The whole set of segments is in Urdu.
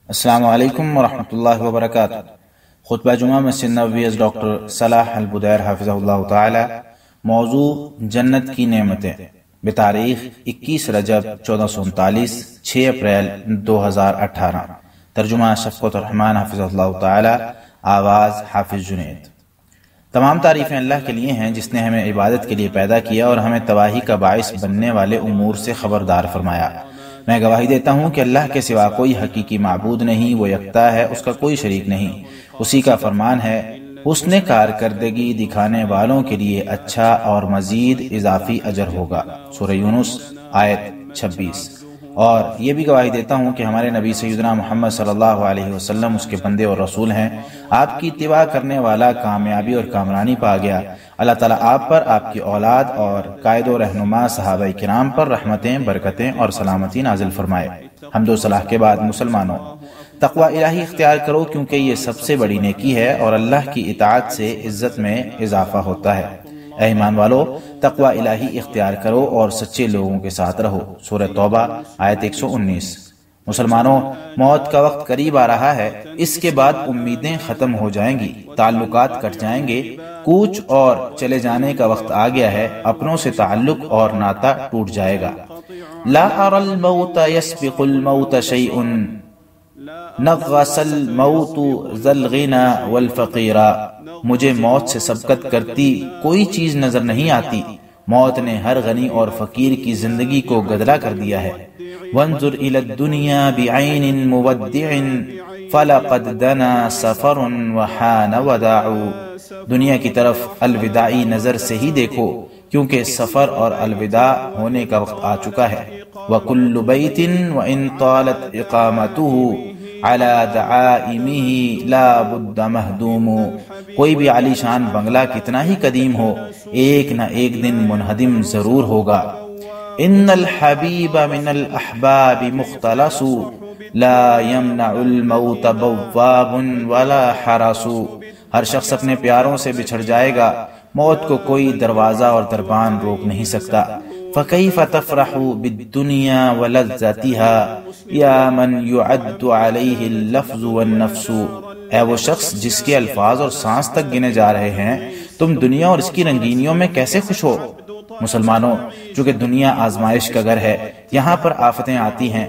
السلام علیکم ورحمۃ اللہ وبرکاتہ۔ خطبہ جمعہ مسجد نبوی ڈاکٹر صلاح البدیر حافظہ اللہ تعالی۔ موضوع جنت کی نعمتیں، بتاریخ 21 رجب 1439، 6 اپریل 2018۔ ترجمہ شفقت الرحمن حافظہ اللہ تعالی، آواز حافظ جنید۔ تمام تعریفیں اللہ کے لیے ہیں جس نے ہمیں عبادت کے لیے پیدا کیا اور ہمیں تباہی کا باعث بننے والے امور سے خبردار فرمایا۔ میں گواہی دیتا ہوں کہ اللہ کے سوا کوئی حقیقی معبود نہیں، وہ یکتا ہے، اس کا کوئی شریک نہیں۔ اسی کا فرمان ہے، اس نے کارکردگی دکھانے والوں کے لیے اچھا اور مزید اضافی اجر ہوگا۔ سورہ یونس آیت 26۔ اور یہ بھی گواہی دیتا ہوں کہ ہمارے نبی سیدنا محمد صلی اللہ علیہ وسلم اس کے بندے اور رسول ہیں۔ آپ کی اتباع کرنے والا کامیابی اور کامرانی پا گیا۔ اللہ تعالیٰ آپ پر، آپ کی اولاد اور قائد و رہنما صحابہ کرام پر رحمتیں، برکتیں اور سلامتی نازل فرمائے۔ حمد و صلاح کے بعد مسلمانوں، تقوی الہی اختیار کرو کیونکہ یہ سب سے بڑی نیکی ہے اور اللہ کی اطاعت سے عزت میں اضافہ ہوتا ہے۔ اے ایمان والو، تقوی الہی اختیار کرو اور سچے لوگوں کے ساتھ رہو۔ سورہ توبہ آیت 119۔ مسلمانوں، موت کا وقت قریب آ رہا ہے۔ اس کے بعد امیدیں ختم ہو جائیں گی، تعلقات کٹ جائیں گے، کوچ اور چلے جانے کا وقت آ گیا ہے، اپنوں سے تعلق اور ناتا ٹوٹ جائے گا۔ لا ارى الموت يسبق الموت شيء نغص الموت ذا الغنى والفقير۔ مجھے موت سے سبقت کرتی کوئی چیز نظر نہیں آتی۔ موت نے ہر غنی اور فقیر کی زندگی کو گدلا کر دیا ہے۔ وانظر الى الدنيا بعين مودع فلقد دنا سفر وحان وداع۔ دنیا کی طرف الوداعی نظر سے ہی دیکھو کیونکہ سفر اور الوداع ہونے کا وقت آ چکا ہے۔ وَكُلُّ بَيْتٍ وَإِن طَالَتْ إِقَامَتُهُ عَلَى دَعَائِمِهِ لَا بُدَّ مَهْدُومُ۔ کوئی بھی عالی شان بنگلہ کتنا ہی قدیم ہو، ایک نہ ایک دن منہدم ضرور ہوگا۔ إِنَّ الْحَبِيبَ مِنَ الْأَحْبَابِ مُخْتَلَصُ لَا يَمْنَعُ الْمَوْتَ بَوَّابٌ وَلَا حَرَسُ۔ ہر شخص اپنے پیاروں سے بچھڑ جائے گا، موت کو کوئی دروازہ اور دربان روک نہیں سکتا۔ فَكَيْفَ تَفْرَحُ بِالدُّنْيَا وَلَذَّتِهَا يَا مَنْ يُعَدُّ عَلَيْهِ اللَّفْظُ وَالنَّفْسُ۔ اے وہ شخص جس کے الفاظ اور سانس تک گنے جا رہے ہیں، تم دنیا اور اس کی رنگینیوں میں کیسے خوش ہو؟ مسلمانوں، چونکہ دنیا آزمائش کا گھر ہے، یہاں پر آفتیں آتی ہیں،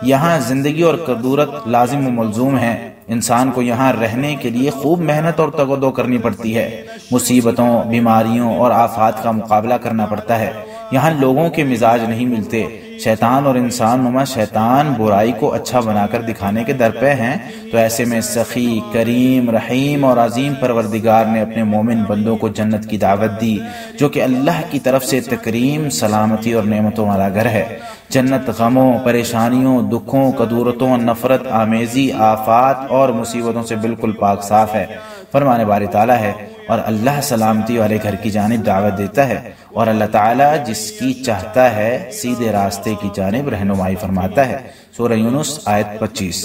یہاں زندگی اور کدورت لازم و ملزوم ہیں۔ انسان کو یہاں رہنے کے لیے خوب محنت اور تگ و دو کرنی پڑتی ہے، مصیبتوں، بیماریوں اور آفات کا مقابلہ کرنا پڑتا ہے۔ یہاں لوگوں کے مزاج نہیں ملتے۔ شیطان اور انسان نما شیطان برائی کو اچھا بنا کر دکھانے کے درپے ہیں، تو ایسے میں سخی، کریم، رحیم اور عظیم پروردگار نے اپنے مومن بندوں کو جنت کی دعوت دی، جو کہ اللہ کی طرف سے تکریم، سلامتی اور نعمتوں والا گھر ہے۔ جنت غموں، پریشانیوں، دکھوں، کدورتوں، نفرت آمیزی، آفات اور مصیبتوں سے بالکل پاک صاف ہے۔ فرمان باری تعالیٰ ہے اور اللہ سلامتی والے گھر کی جانب دعوت دیتا ہے، اور اللہ تعالیٰ جس کی چاہتا ہے سیدھے راستے کی جانب رہنمائی فرماتا ہے۔ سورہ یونس آیت 25۔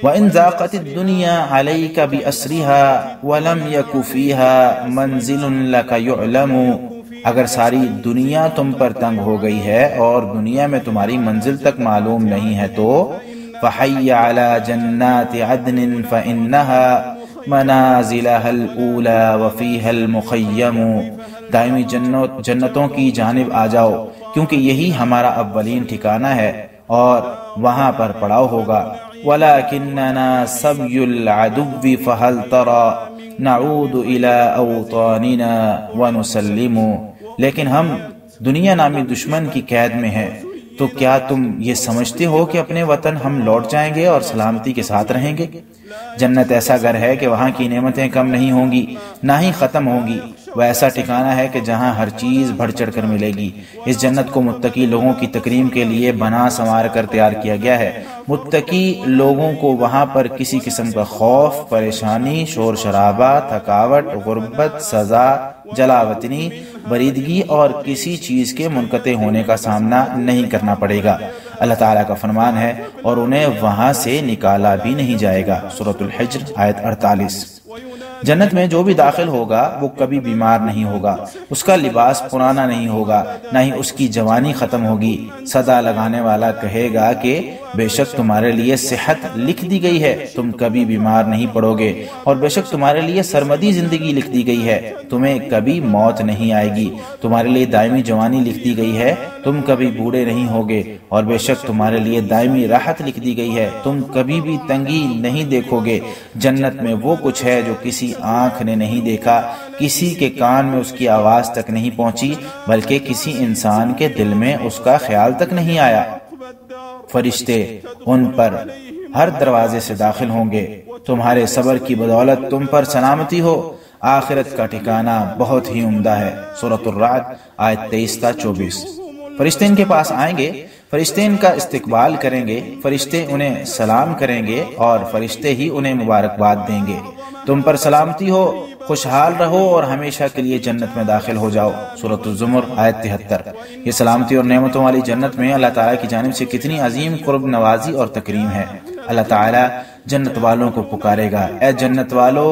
وَإِن ضَاقَتِ الدُّنْيَا عَلَيْكَ بِأَسْرِهَا وَلَمْ يَكُ فِيهَا مَنْزِلٌ لَكَ يُعْلَمُ۔ اگر ساری دنیا تم پر تنگ ہو گئی ہے اور دنیا میں تمہاری منزل تک معلوم نہیں ہے تو فَحَيَّ عَلَى جَنَّاتِ عَدْنٍ فَإِنَّهَا منازلها الأولى وفيها المخيم۔ دائمی جنتوں کی جانب آ جاؤ کیونکہ یہی ہمارا اولین ٹھکانہ ہے اور وہاں پر پڑاؤ ہوگا۔ ولكننا سبي العدو فهل ترى نعود إلى أوطاننا ونسلم۔ لیکن ہم دنیا نامی دشمن کی قید میں ہیں، تو کیا تم یہ سمجھتے ہو کہ اپنے وطن ہم لوٹ جائیں گے اور سلامتی کے ساتھ رہیں گے؟ جنت ایسا گھر ہے کہ وہاں کی نعمتیں کم نہیں ہوں گی، نہ ہی ختم ہوں گی۔ وہ ایسا ٹھکانہ ہے کہ جہاں ہر چیز بڑھ چڑھ کر ملے گی۔ اس جنت کو متقی لوگوں کی تکریم کے لیے بنا سنوار کر تیار کیا گیا ہے۔ متقی لوگوں کو وہاں پر کسی قسم کا خوف، پریشانی، شور شرابہ، تھکاوٹ، غربت، سزا، جلاوطنی، بریدگی اور کسی چیز کے منقطع ہونے کا سامنا نہیں کرنا پڑے گا۔ اللہ تعالیٰ کا فرمان ہے اور انہیں وہاں سے نکالا بھی نہیں جائے گا۔ سورۃ الحجر آیت 48۔ جنت میں جو بھی داخل ہوگا وہ کبھی بیمار نہیں ہوگا، اس کا لباس پرانا نہیں ہوگا، نہ ہی اس کی جوانی ختم ہوگی۔ صدا لگانے والا کہے گا کہ بے شک تمہارے لیے صحت لکھ دی گئی ہے، تم کبھی بیمار نہیں پڑو گے، اور بے شک تمہارے لیے سرمدی زندگی لکھ دی گئی ہے، تمہیں کبھی موت نہیں آئے گی، تمہارے لیے دائمی جوانی لکھ دی گئی ہے، تم کبھی بوڑھے نہیں ہوگے، اور بے شک تمہارے لیے دائمی راحت لکھ دی گئی ہے، تم کبھی بھی تنگی نہیں دیکھو گے۔ جنت میں وہ کچھ ہے جو کسی آنکھ نے نہیں دیکھا، کسی کے کان میں اس کی آواز تک نہیں پہنچی، بلکہ کسی انسان کے دل میں اس کا خیال تک نہیں آیا۔ فرشتے ان پر ہر دروازے سے داخل ہوں گے، تمہارے صبر کی بدولت تم پر سلامتی ہو، آخرت کا ٹھکانہ بہت ہی عمدہ ہے۔ سورۃ الرعد آیت 23 تا 24۔ فرشتے ان کے پاس آئیں گے، فرشتے ان کا استقبال کریں گے، فرشتے انہیں سلام کریں گے اور فرشتے ہی انہیں مبارکباد دیں گے۔ تم پر سلامتی ہو، خوشحال رہو اور ہمیشہ کے لیے جنت میں داخل ہو جاؤ۔ سورۃ الزمر آیت 73۔ یہ سلامتی اور نعمتوں والی جنت میں اللہ تعالیٰ کی جانب سے کتنی عظیم قرب نوازی اور تکریم ہے۔ اللہ تعالیٰ جنت والوں کو پکارے گا، اے جنت والو،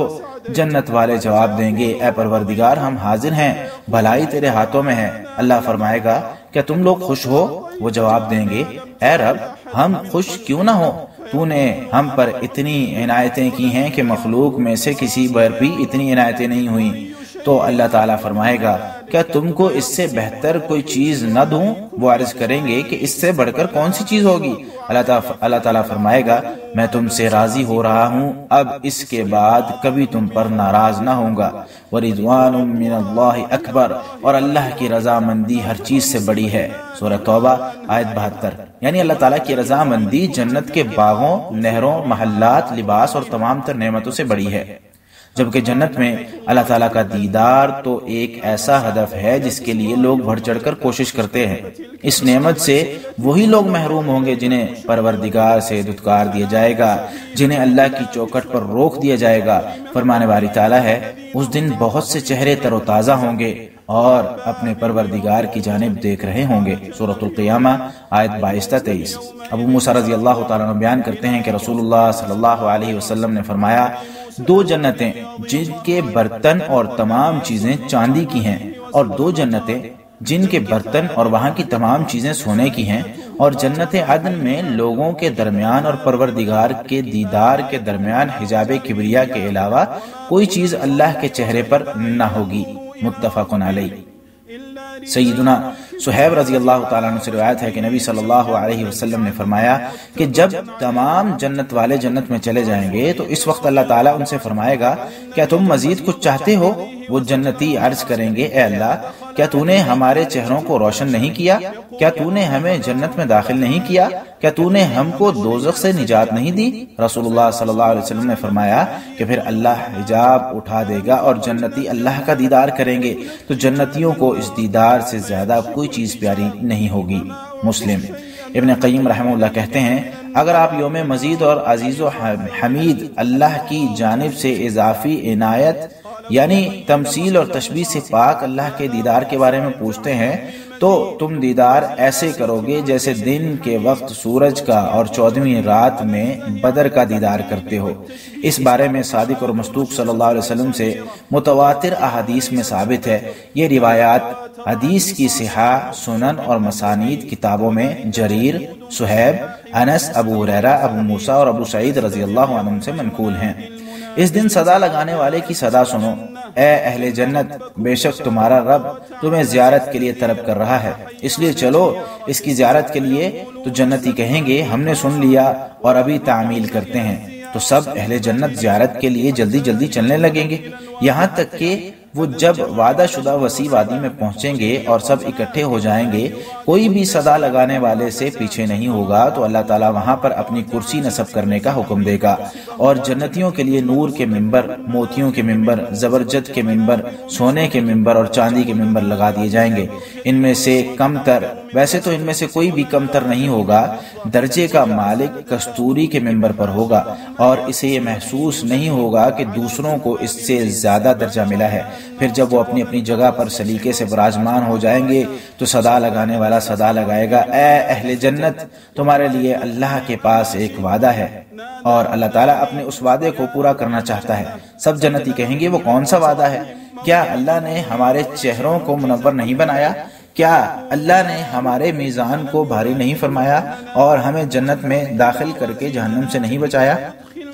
جنت والے جواب دیں گے، اے پروردگار ہم حاضر ہیں، بھلائی تیرے ہاتھوں میں ہے۔ اللہ فرمائے گا، کیا تم لوگ خوش ہو؟ وہ جواب دیں گے، اے رب ہم خوش کیوں نہ ہو، تو نے ہم پر اتنی عنایتیں کی ہیں کہ مخلوق میں سے کسی پر بھی اتنی عنایتیں نہیں ہوئیں۔ تو اللہ تعالیٰ فرمائے گا، کیا تم کو اس سے بہتر کوئی چیز نہ دوں؟ وہ عرض کریں گے کہ اس سے بڑھ کر کون سی چیز ہوگی؟ اللہ تعالیٰ فرمائے گا، میں تم سے راضی ہو رہا ہوں، اب اس کے بعد کبھی تم پر ناراض نہ ہوں گا۔ وَرِضْوَانٌ مِّنَ اللَّهِ أَكْبَرُ، اور اللہ کی رضامندی ہر چیز سے بڑی ہے۔ سورہ توبہ آیت 72۔ یعنی اللہ تعالیٰ کی رضامندی جنت کے باغوں، نہروں، محلات، لباس اور تمام تر نعمتوں سے بڑی ہے، جبکہ جنت میں اللہ تعالیٰ کا دیدار تو ایک ایسا ہدف ہے جس کے لیے لوگ بڑھ چڑھ کر کوشش کرتے ہیں۔ اس نعمت سے وہی لوگ محروم ہوں گے جنہیں پروردگار سے دھتکار دیا جائے گا، جنہیں اللہ کی چوکھٹ پر روک دیا جائے گا۔ فرمانے باری تعالیٰ ہے، اس دن بہت سے چہرے تر و تازہ ہوں گے اور اپنے پروردگار کی جانب دیکھ رہے ہوں گے۔ سورۃ القیامہ آیت 22 تا 23۔ ابو موسیٰ رضی اللہ تعالیٰ عنہ بیان کرتے ہیں کہ رسول اللہ صلی اللہ علیہ وسلم نے فرمایا، دو جنتیں جن کے برتن اور تمام چیزیں چاندی کی ہیں، اور دو جنتیں جن کے برتن اور وہاں کی تمام چیزیں سونے کی ہیں، اور جنت عدن میں لوگوں کے درمیان اور پروردگار کے دیدار کے درمیان حجاب کبریا کے علاوہ کوئی چیز اللہ کے چہرے پر نہ ہوگی۔ متفق علیہ۔ سیدنا صہیب رضی اللہ تعالیٰ عنہ سے روایت ہے کہ نبی صلی اللہ علیہ وسلم نے فرمایا کہ جب تمام جنت والے جنت میں چلے جائیں گے تو اس وقت اللہ تعالیٰ ان سے فرمائے گا، کیا تم مزید کچھ چاہتے ہو؟ وہ جنتی عرض کریں گے، اے اللہ، کیا تو نے ہمارے چہروں کو روشن نہیں کیا؟ کیا تو نے ہمیں جنت میں داخل نہیں کیا؟ کیا تو نے ہم کو دوزخ سے نجات نہیں دی؟ رسول اللہ صلی اللہ علیہ وسلم نے فرمایا کہ پھر اللہ حجاب اٹھا دے گا اور جنتی اللہ کا دیدار کریں گے، تو جنتیوں کو اس دیدار سے زیادہ کوئی چیز پیاری نہیں ہوگی۔ مسلم۔ ابن قیم رحمہ اللہ کہتے ہیں، اگر آپ یوم مزید اور عزیز و حمید اللہ کی جانب سے اضافی عنایت یعنی تمثیل اور تشبیہ سے پاک اللہ کے دیدار کے بارے میں پوچھتے ہیں تو تم دیدار ایسے کرو گے جیسے دن کے وقت سورج کا اور 14ویں رات میں بدر کا دیدار کرتے ہو۔ اس بارے میں صادق اور مصدوق صلی اللہ علیہ وسلم سے متواتر احادیث میں ثابت ہے۔ یہ روایات حدیث کی صحاح، سنن اور مسانید کتابوں میں جریر، صہیب، انس، ابو ہریرہ، ابو موسیٰ اور ابو سعید رضی اللہ عنہم سے منقول ہیں۔ اس دن صدا لگانے والے کی صدا سنو، اے اہل جنت، بے شک تمہارا رب تمہیں زیارت کے لیے طلب کر رہا ہے، اس لیے چلو اس کی زیارت کے لیے۔ تو جنتی کہیں گے، ہم نے سن لیا اور ابھی تعمیل کرتے ہیں۔ تو سب اہل جنت زیارت کے لیے جلدی جلدی چلنے لگیں گے، یہاں تک کہ وہ جب وعدہ شدہ وسیع وادی میں پہنچیں گے اور سب اکٹھے ہو جائیں گے، کوئی بھی صدا لگانے والے سے پیچھے نہیں ہوگا، تو اللہ تعالیٰ وہاں پر اپنی کرسی نصب کرنے کا حکم دے گا، اور جنتیوں کے لیے نور کے ممبر، موتیوں کے ممبر، زبرجد کے ممبر، سونے کے ممبر اور چاندی کے ممبر لگا دیے جائیں گے۔ ان میں سے کم تر، ویسے تو ان میں سے کوئی بھی کم تر نہیں ہوگا، درجے کا مالک کستوری کے ممبر پر ہوگا، اور اسے یہ محسوس نہیں ہوگا کہ دوسروں کو اس سے زیادہ درجہ ملا ہے۔ پھر جب وہ اپنی اپنی جگہ پر سلیقے سے براجمان ہو جائیں گے تو صدا لگانے والا صدا لگائے گا، اے اہل جنت، تمہارے لیے اللہ کے پاس ایک وعدہ ہے، اور اللہ تعالیٰ اپنے اس وعدے کو پورا کرنا چاہتا ہے۔ سب جنتی کہیں گے، وہ کون سا وعدہ ہے؟ کیا اللہ نے ہمارے چہروں کو منور نہیں بنایا؟ کیا اللہ نے ہمارے میزان کو بھاری نہیں فرمایا اور ہمیں جنت میں داخل کر کے جہنم سے نہیں بچایا؟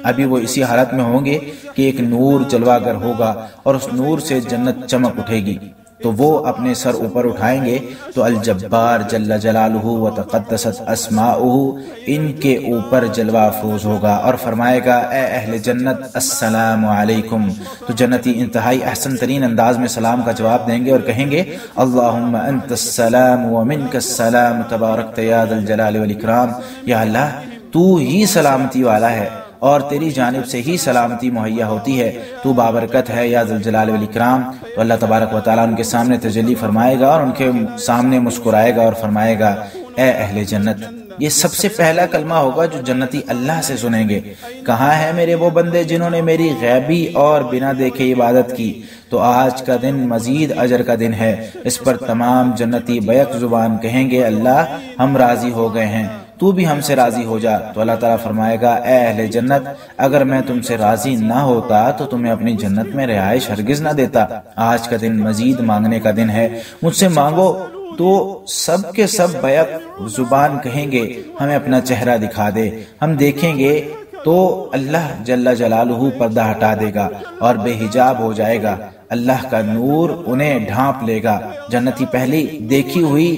ابھی وہ اسی حالت میں ہوں گے کہ ایک نور جلوہ گر ہوگا اور اس نور سے جنت چمک اٹھے گی، تو وہ اپنے سر اوپر اٹھائیں گے تو الجبار جل جلالہ و تقدست اسماؤہ ان کے اوپر جلوہ افروز ہوگا اور فرمائے گا اے اہل جنت السلام علیکم، تو جنتی انتہائی احسن ترین انداز میں سلام کا جواب دیں گے اور کہیں گے اللہم انت السلام ومنک السلام تبارکت یا ذا الجلال والاکرام، یا اللہ تو ہی سلامتی والا ہے اور تیری جانب سے ہی سلامتی مہیا ہوتی ہے، تو بابرکت ہے یا ذی الجلال والاکرام۔ تو اللہ تبارک و تعالیٰ ان کے سامنے تجلی فرمائے گا اور ان کے سامنے مسکرائے گا اور فرمائے گا اے اہل جنت۔ یہ سب سے پہلا کلمہ ہوگا جو جنتی اللہ سے سنیں گے، کہاں ہیں میرے وہ بندے جنہوں نے میری غیبی اور بنا دیکھے عبادت کی؟ تو آج کا دن مزید اجر کا دن ہے، اس پر تمام جنتی بیک زبان کہیں گے اللہ ہم راضی ہو گئے ہیں، تو بھی ہم سے راضی ہو جا۔ تو اللہ تعالیٰ فرمائے گا اے اہل جنت اگر میں تم سے راضی نہ ہوتا تو تمہیں اپنی جنت میں رہائش ہرگز نہ دیتا۔ آج کا دن مزید مانگنے کا دن ہے، مجھ سے مانگو۔ تو سب کے سب بیک زبان کہیں گے ہمیں اپنا چہرہ دکھا دے، ہم دیکھیں گے تو اللہ جل جلالہ پردہ ہٹا دے گا اور بے حجاب ہو جائے گا، اللہ کا نور انہیں ڈھانپ لے گا۔ جنتی پہلی دیکھی ہوئی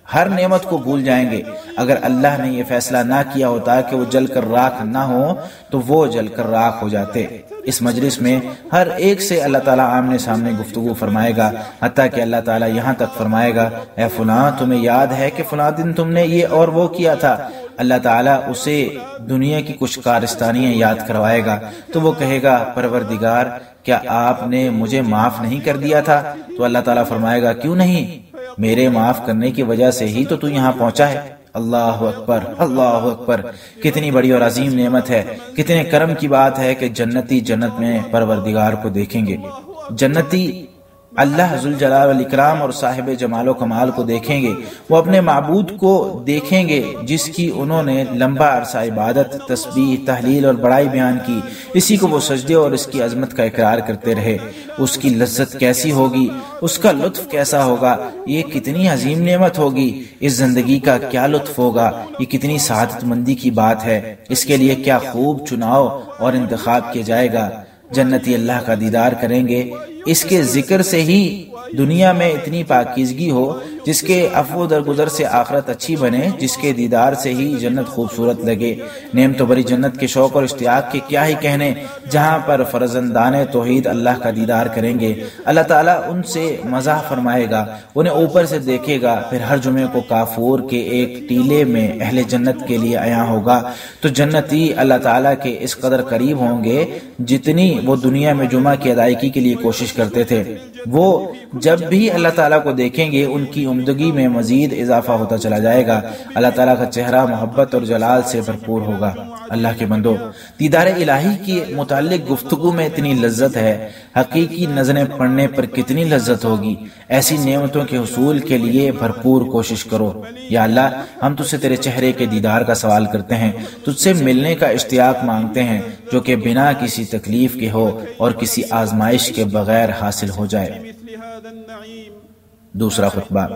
ہر نعمت کو بھول جائیں گے۔ اگر اللہ نے یہ فیصلہ نہ کیا ہوتا کہ وہ جل کر راکھ نہ ہو تو وہ جل کر راکھ ہو جاتے۔ اس مجلس میں ہر ایک سے اللہ تعالیٰ آمنے سامنے گفتگو فرمائے گا، حتیٰ کہ اللہ تعالیٰ یہاں تک فرمائے گا اے فلاں تمہیں یاد ہے کہ فلاں دن تم نے یہ اور وہ کیا تھا؟ اللہ تعالیٰ اسے دنیا کی کچھ کارستانیاں یاد کروائے گا تو وہ کہے گا پروردگار کیا آپ نے مجھے معاف نہیں کر دیا تھا؟ تو اللہ تعالیٰ فرمائے گا کیوں نہیں، میرے معاف کرنے کی وجہ سے ہی تو یہاں پہنچا ہے۔ اللہ اکبر اللہ اکبر، کتنی بڑی اور عظیم نعمت ہے، کتنے کرم کی بات ہے کہ جنتی جنت میں پروردگار کو دیکھیں گے۔ جنتی اللہ ذوالجلال والاکرام اور صاحب جمال و کمال کو دیکھیں گے، وہ اپنے معبود کو دیکھیں گے جس کی انہوں نے لمبا عرصہ عبادت، تسبیح، تحلیل اور بڑائی بیان کی، اسی کو وہ سجدے اور اس کی عظمت کا اقرار کرتے رہے۔ اس کی لذت کیسی ہوگی، اس کا لطف کیسا ہوگا، یہ کتنی عظیم نعمت ہوگی، اس زندگی کا کیا لطف ہوگا، یہ کتنی سعادت مندی کی بات ہے، اس کے لیے کیا خوب چناؤ اور انتخاب کیا جائے گا۔ جنتی اللہ کا دیدار کریں گے، اس کے ذکر سے ہی دنیا میں اتنی پاکیزگی ہو جس کے عفو درگزر سے آخرت اچھی بنے، جس کے دیدار سے ہی جنت خوبصورت لگے۔ نعمت و بری جنت کے شوق اور اشتیاق کے کیا ہی کہنے، جہاں پر فرزندان توحید اللہ کا دیدار کریں گے، اللہ تعالیٰ ان سے مزاح فرمائے گا، انہیں اوپر سے دیکھے گا، پھر ہر جمعے کو کافور کے ایک ٹیلے میں اہل جنت کے لیے عیاں ہوگا۔ تو جنتی اللہ تعالیٰ کے اس قدر قریب ہوں گے جتنی وہ دنیا میں جمعہ کی ادائیگی کے لیے کوشش کرتے تھے۔ وہ جب بھی اللہ تعالیٰ کو دیکھیں گے ان کی عمدگی میں مزید اضافہ ہوتا چلا جائے گا، اللہ تعالیٰ کا چہرہ محبت اور جلال سے بھرپور ہوگا۔ اللہ کے بندو، دیدار الہی کے متعلق گفتگو میں اتنی لذت ہے، حقیقی نظریں پڑھنے پر کتنی لذت ہوگی۔ ایسی نعمتوں کے حصول کے لیے بھرپور کوشش کرو۔ یا اللہ ہم تجھ سے تیرے چہرے کے دیدار کا سوال کرتے ہیں، تجھ سے ملنے کا اشتیاق مانگتے ہیں جو کہ بنا کسی تکلیف کے ہو اور کسی آزمائش کے بغیر حاصل ہو جائے۔ دوسرا خطبہ،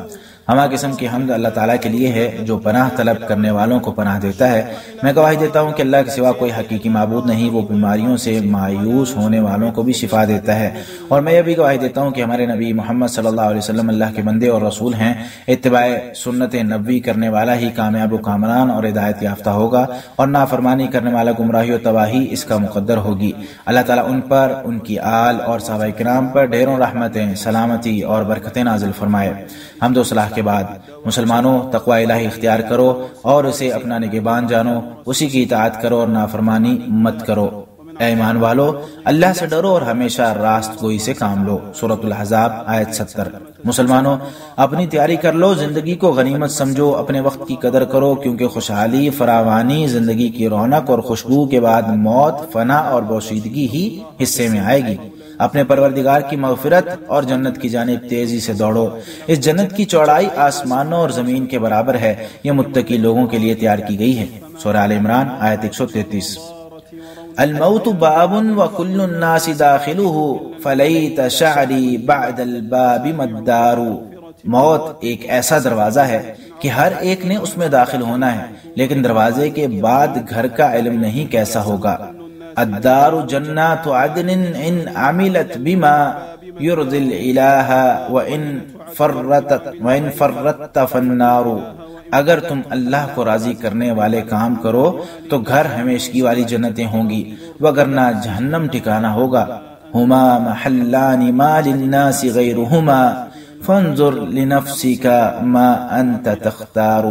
ہمہ قسم کی حمد اللہ تعالیٰ کے لیے ہے جو پناہ طلب کرنے والوں کو پناہ دیتا ہے۔ میں گواہی دیتا ہوں کہ اللہ کے سوا کوئی حقیقی معبود نہیں، وہ بیماریوں سے مایوس ہونے والوں کو بھی شفا دیتا ہے۔ اور میں یہ بھی گواہی دیتا ہوں کہ ہمارے نبی محمد صلی اللہ علیہ وسلم اللہ کے بندے اور رسول ہیں۔ اتباع سنت نبوی کرنے والا ہی کامیاب و کامران اور ہدایت یافتہ ہوگا، اور نافرمانی کرنے والا گمراہی و تباہی اس کا مقدر ہوگی۔ اللہ تعالیٰ ان پر، ان کی آل اور صحابہ کرام پر ڈھیروں رحمتیں، سلامتی اور برکتیں نازل فرمائے۔ حمد و صلاح کے بعد مسلمانوں تقوی الہی اختیار کرو اور اسے اپنا نگہبان جانو، اسی کی اطاعت کرو اور نافرمانی مت کرو۔ اے ایمان والو، اللہ سے ڈرو اور ہمیشہ راست گوئی سے کام لو۔ سورۃ الاحزاب آیت 70۔ مسلمانوں اپنی تیاری کر لو، زندگی کو غنیمت سمجھو، اپنے وقت کی قدر کرو، کیونکہ خوشحالی، فراوانی، زندگی کی رونق اور خوشبو کے بعد موت، فنا اور بوسیدگی ہی حصے میں آئے گی۔ اپنے پروردگار کی مغفرت اور جنت کی جانب تیزی سے دوڑو۔ اس جنت کی چوڑائی آسمانوں اور زمین کے برابر ہے، یہ متقی لوگوں کے لیے تیار کی گئی ہے۔ سورہ آل عمران آیت 133۔ الموت باب وكل الناس داخله فليت شعري بعد الباب مدار۔ موت ایک ایسا دروازہ ہے کہ ہر ایک نے اس میں داخل ہونا ہے، لیکن دروازے کے بعد گھر کا علم نہیں کیسا ہوگا۔ الدار جنات عدن ان عملت بما يرضي الالہ وان فرطت فالنار، اگر تم اللہ کو راضی کرنے والے کام کرو تو گھر ہمیشگی والی جنتیں ہوں گی، وگرنہ جہنم ٹھکانہ ہوگا۔ ہما محلان ما للناس غیرہما فانظر لنفسک ما انت تختار،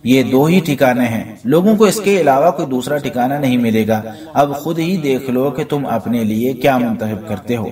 یہ دو ہی ٹھکانے ہیں، لوگوں کو اس کے علاوہ کوئی دوسرا ٹھکانہ نہیں ملے گا، اب خود ہی دیکھ لو کہ تم اپنے لیے کیا منتخب کرتے ہو۔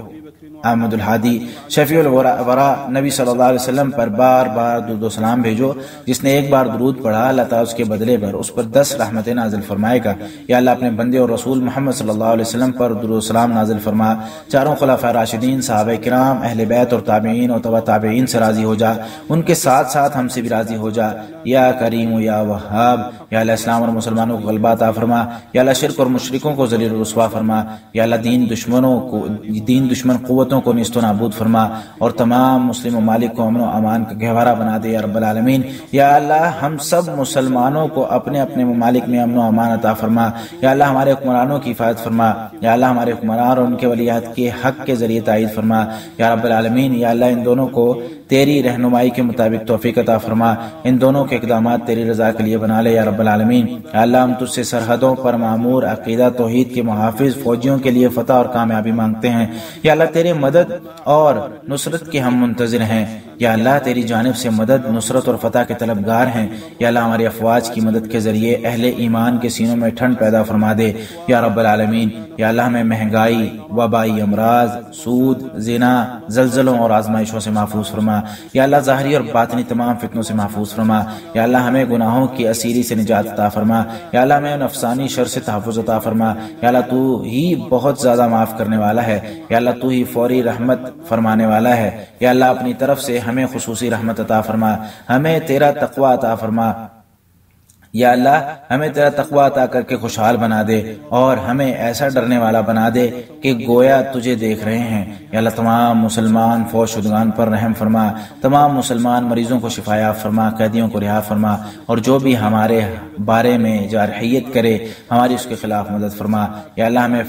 احمد الحادی شفیع الورا نبی صلی اللہ علیہ وسلم پر بار بار درود و سلام بھیجو، جس نے ایک بار درود پڑھا اللہ تعالیٰ اس کے بدلے پر اس پر 10 رحمتیں نازل فرمائے گا۔ یا اللہ اپنے بندے اور رسول محمد صلی اللہ علیہ وسلم پر درود و سلام نازل فرما، چاروں خلفاء راشدین، صحابہ کرام، اہل بیت اور تابعین اور تبع تابعین سے راضی ہو جا، ان کے ساتھ ساتھ ہم سے بھی راضی ہو جا۔ یا کریم یا وہاب، یا اللہ اسلام اور مسلمانوں کو غلبہ عطا فرما، یا اللہ شرک اور مشرکوں کو ذلیل و رسوا فرما، یا اللہ دین دشمن قوتوں کو نیست و نابود فرما، اور تمام مسلم ممالک کو امن و امان کا گہوارہ بنا دے یا رب العالمین۔ یا اللہ ہم سب مسلمانوں کو اپنے اپنے ممالک میں امن و امان عطا فرما، یا اللہ ہمارے حکمرانوں کی حفاظت فرما، یا اللہ ہمارے حکمران اور ان کے ولیعہد کے حق کے ذریعے تائید فرما یا رب العالمین۔ یا اللہ ان دونوں کو تیری رہنمائی کے مطابق توفیق عطا فرما، ان دونوں کے اقدامات تیری رضا کے لیے بنا لے یا رب العالمین۔ یا اللہ ہم تجھ سے سرحدوں پر معمور عقیدہ توحید کے محافظ فوجیوں کے لیے فتح اور کامیابی مانگتے ہیں۔ یا اللہ تیرے مدد اور نصرت کے ہم منتظر ہیں، یا اللہ تیری جانب سے مدد، نصرت اور فتح کے طلبگار ہیں۔ یا اللہ ہماری افواج کی مدد کے ذریعے اہل ایمان کے سینوں میں ٹھنڈ پیدا فرما دے یا رب العالمین۔ یا اللہ ہمیں مہنگائی، وبائی امراض، سود، زنا، زلزلوں اور آزمائشوں سے محفوظ فرما، یا اللہ ظاہری اور باطنی تمام فتنوں سے محفوظ فرما۔ یا اللہ ہمیں گناہوں کی اسیری سے نجات عطا فرما، یا اللہ ہمیں نفسانی شر سے تحفظ عطا فرما۔ یا اللہ تو ہی بہت زیادہ معاف کرنے والا ہے، یا اللہ تو ہی فوری رحمت فرمانے والا ہے۔ یا اللہ اپنی طرف سے ہمیں خصوصی رحمت عطا فرما، ہمیں تیرا تقوی عطا فرما۔ یا اللہ ہمیں تیرا تقوی عطا کر کے خوشحال بنا دے اور ہمیں ایسا ڈرنے والا بنا دے کہ گویا تجھے دیکھ رہے ہیں۔ یا اللہ تمام مسلمان فوج شدگان پر رحم فرما، تمام مسلمان مریضوں کو شفا یاب فرما، قیدیوں کو رہا فرما، اور جو بھی ہمارے بارے میں جارحیت کرے ہماری اس کے خلاف مدد فرما۔ یا اللہ ہمیں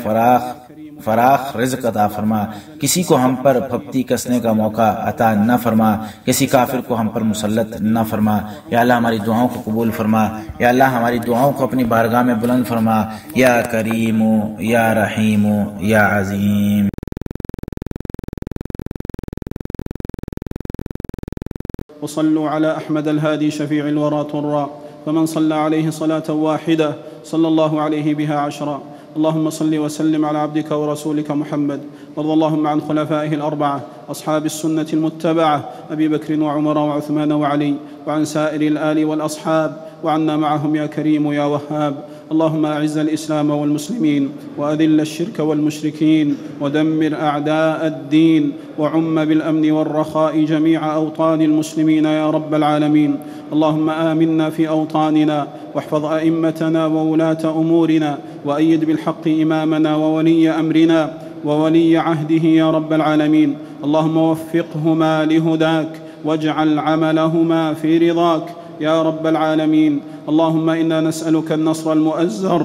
فراخ رزق عطا فرما، کسی کو ہم پر پھپتی کسنے کا موقع عطا نہ فرما، کسی کافر کو ہم پر مسلط نہ فرما۔ یا اللہ ہماری دعاؤں کو قبول فرما، یا اللہ ہماری دعاؤں کو اپنی بارگاہ میں بلند فرما، یا کریم یا رحیم یا عظیم۔ وصلوا على أحمد الهادي شفيع الورى طرا، فمن صلى عليه صلاة واحدة صلى الله عليه بها 10۔ اللهم صل وسلم على عبدك ورسولك محمد، وارض اللهم عن خلفائه الأربعة أصحاب السنة المتبعة أبي بكر وعمر وعثمان وعلي، وعن سائر الآل والأصحاب، وعنا معهم يا كريم يا وهاب۔ اللهم أعز الإسلام والمسلمين، وأذل الشرك والمشركين، ودمر أعداء الدين، وعم بالأمن والرخاء جميع أوطان المسلمين يا رب العالمين۔ اللهم آمنا في أوطاننا، واحفظ أئمتنا وولاة أمورنا، وأيد بالحق إمامنا وولي أمرنا وولي عهده يا رب العالمين۔ اللهم وفقهما لهداك، واجعل عملهما في رضاك يا رب العالمين۔ اللهم إنا نسألك النصر المؤزر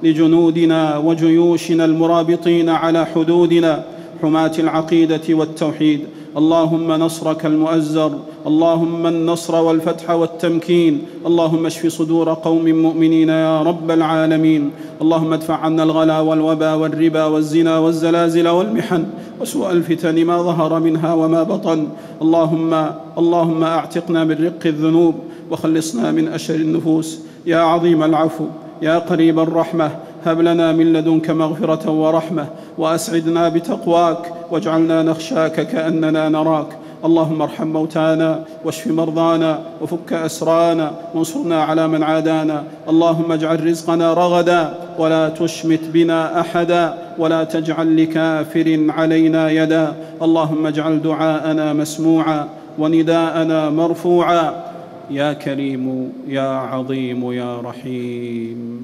لجنودنا وجيوشنا المرابطين على حدودنا حماة العقيدة والتوحيد، اللهم نصرك المؤزر، اللهم النصر والفتح والتمكين، اللهم اشف صدور قوم مؤمنين يا رب العالمين، اللهم ادفع عنا الغلا والوبا والربا والزنا والزلازل والمحن وسوء الفتن ما ظهر منها وما بطن، اللهم اعتقنا من رق الذنوب وخلصنا من أشر النفوس، يا عظيم العفو يا قريب الرحمة، هب لنا من لدنك مغفرة ورحمة، وأسعدنا بتقواك، واجعلنا نخشاك كأننا نراك، اللهم ارحم موتانا واشف مرضانا وفك أسرانا وانصرنا على من عادانا، اللهم اجعل رزقنا رغدا ولا تشمت بنا أحدا ولا تجعل لكافر علينا يدا، اللهم اجعل دعاءنا مسموعا ونداءنا مرفوعا، يا كريم يا عظيم يا رحيم۔